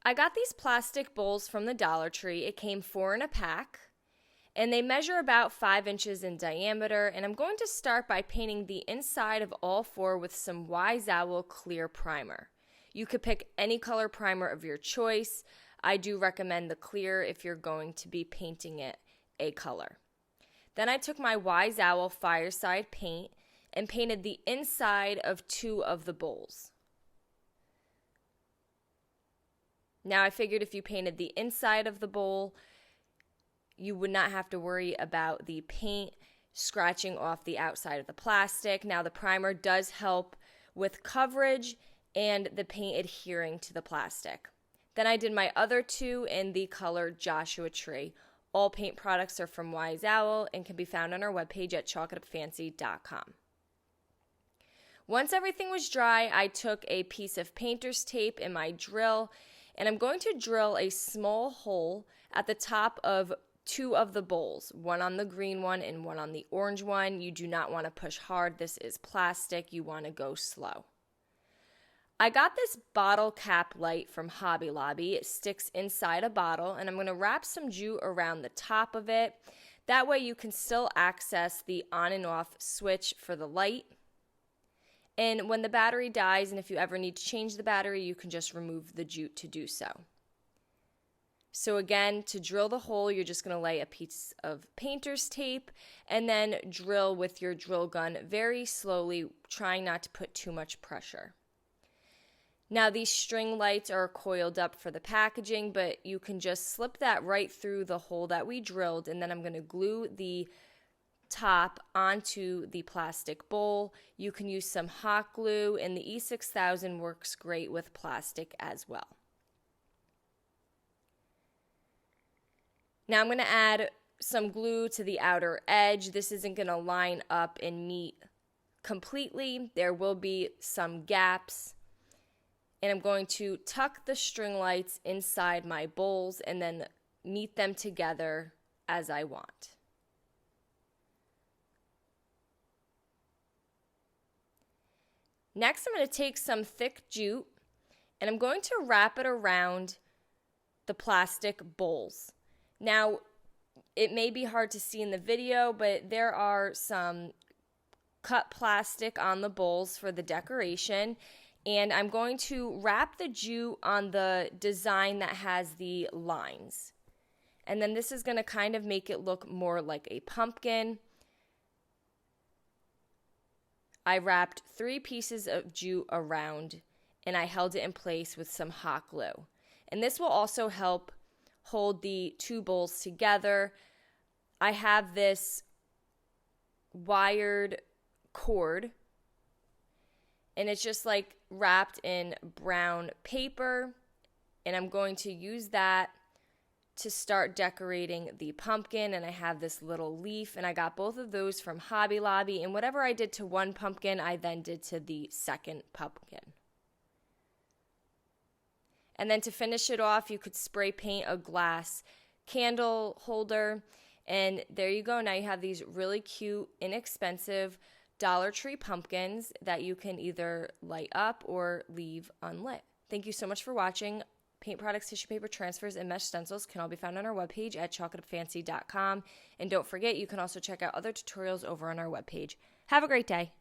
I got these plastic bowls from the Dollar Tree. It came 4 in a pack, and they measure about 5 inches in diameter. And I'm going to start by painting the inside of all 4 with some Wise Owl clear primer. You could pick any color primer of your choice. I do recommend the clear if you're going to be painting it a color. Then I took my Wise Owl Fireside paint and painted the inside of 2 of the bowls. Now I figured if you painted the inside of the bowl, you would not have to worry about the paint scratching off the outside of the plastic. Now the primer does help with coverage and the paint adhering to the plastic. Then I did my other 2 in the color Joshua Tree. All paint products are from Wise Owl and can be found on our webpage at chalkitupfancy.com. Once everything was dry, I took a piece of painter's tape and my drill, and I'm going to drill a small hole at the top of 2 of the bowls, one on the green one and one on the orange one. You do not want to push hard. This is plastic. You want to go slow. I got this bottle cap light from Hobby Lobby. It sticks inside a bottle, and I'm going to wrap some jute around the top of it. That way you can still access the on and off switch for the light. And when the battery dies, and if you ever need to change the battery, you can just remove the jute to do so. So again, to drill the hole, you're just going to lay a piece of painter's tape and then drill with your drill gun very slowly, trying not to put too much pressure. Now these string lights are coiled up for the packaging, but you can just slip that right through the hole that we drilled, and then I'm going to glue the top onto the plastic bowl. You can use some hot glue, and the E6000 works great with plastic as well. Now I'm going to add some glue to the outer edge. This isn't going to line up and meet completely. There will be some gaps. And I'm going to tuck the string lights inside my bowls and then meet them together as I want. Next, I'm going to take some thick jute and I'm going to wrap it around the plastic bowls. Now, it may be hard to see in the video, but there are some cut plastic on the bowls for the decoration. And I'm going to wrap the jute on the design that has the lines. And then this is going to kind of make it look more like a pumpkin. I wrapped 3 pieces of jute around and I held it in place with some hot glue. And this will also help hold the 2 bowls together. I have this wired cord, and it's just like wrapped in brown paper, and I'm going to use that to start decorating the pumpkin. And I have this little leaf, and I got both of those from Hobby Lobby, and whatever I did to one pumpkin, I then did to the second pumpkin. And then to finish it off, you could spray paint a glass candle holder, and there you go. Now you have these really cute, inexpensive Dollar Tree pumpkins that you can either light up or leave unlit. Thank you so much for watching. Paint products, tissue paper, transfers, and mesh stencils can all be found on our webpage at chalkitupfancy.com. And don't forget, you can also check out other tutorials over on our webpage. Have a great day.